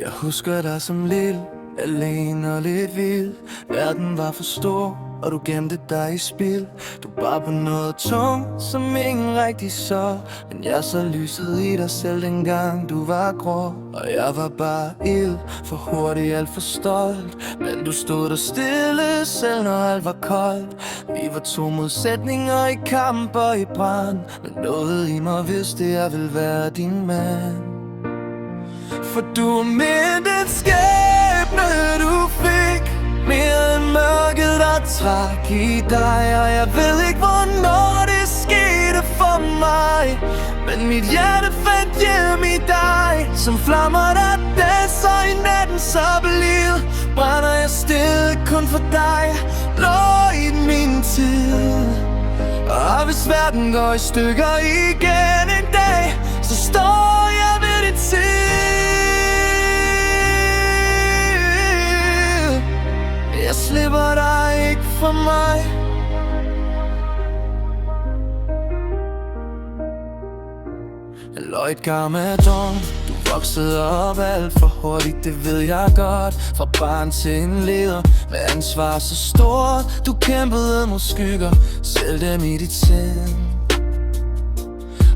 Jeg husker dig som lille, alene og lidt vild. Verden var for stor, og du gemte dig i spil. Du bar på noget tungt, som ingen rigtig så. Men jeg så lyset i dig selv dengang du var grå. Og jeg var bare ild, for hurtig, alt for stolt. Men du stod der stille, selv når alt var koldt. Vi var to modsætninger i kamp og i brand. Men noget i mig vidste, jeg ville være din mand. For du er mere end den skæbne, du fik. Mere end mørket, der trak i dig. Og jeg ved ikke, hvornår det skete for mig. Men mit hjerte fandt hjem i dig. Som flammer, der danser i natten, så blivet brænder jeg stille kun for dig. Lå i min tid. Og hvis verden går i stykker igen en dag, så står jeg ved din side. Jeg slipper dig ikke fra mig. Jeg løj et Armageddon. Du voksede op alt for hurtigt, det ved jeg godt. Fra barn til en leder med ansvar så stort. Du kæmpede mod skygger, selv dem i dit sind.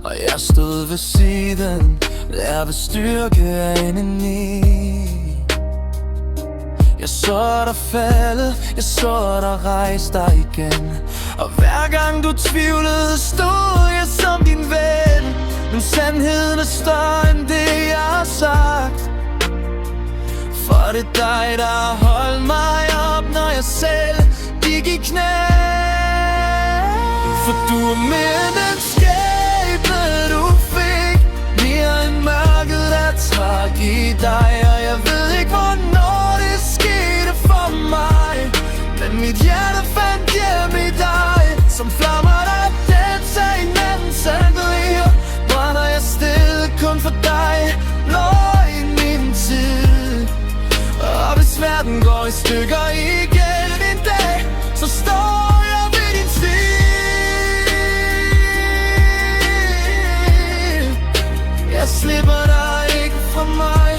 Og jeg stod ved siden, der ved styrke af indeni. Jeg så dig falde, jeg så dig rejse dig igen. Og hver gang du tvivlede, stod jeg som din ven. Men sandheden er større end det, jeg har sagt. For det er dig, der har holdt mig op, når jeg selv gik i knæ. For du er mere end den skæbne, du fik. Mere end mørket, der trak i dig. Og jeg ved ikke, hvornår det skete for mig. Men mit hjerte fandt hjem i dig. Som flammer, der danser i natten, sandriger. Brænder jeg stille kun for dig. Lå i min tid. Og hvis verden går i stykker igen en dag, så står jeg ved din side. Jeg slipper dig ikke fra mig.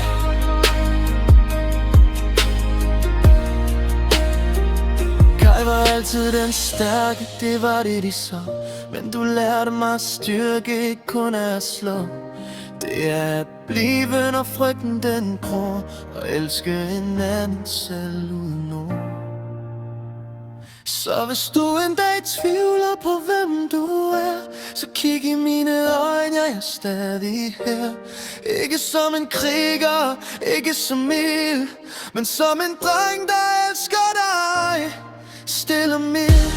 Kai var altid den stærke, det var det de så. Men du lærte mig styrke, ikke kun at slå. Det er at blive, når frygten den gror. Og elske en anden selv uden ord. Så hvis du en dag tvivler på hvem du er, så kig i mine øjne, jeg er stadig her. Ikke som en kriger, ikke som ild, men som en dreng, der elsker dig. Stille og mild.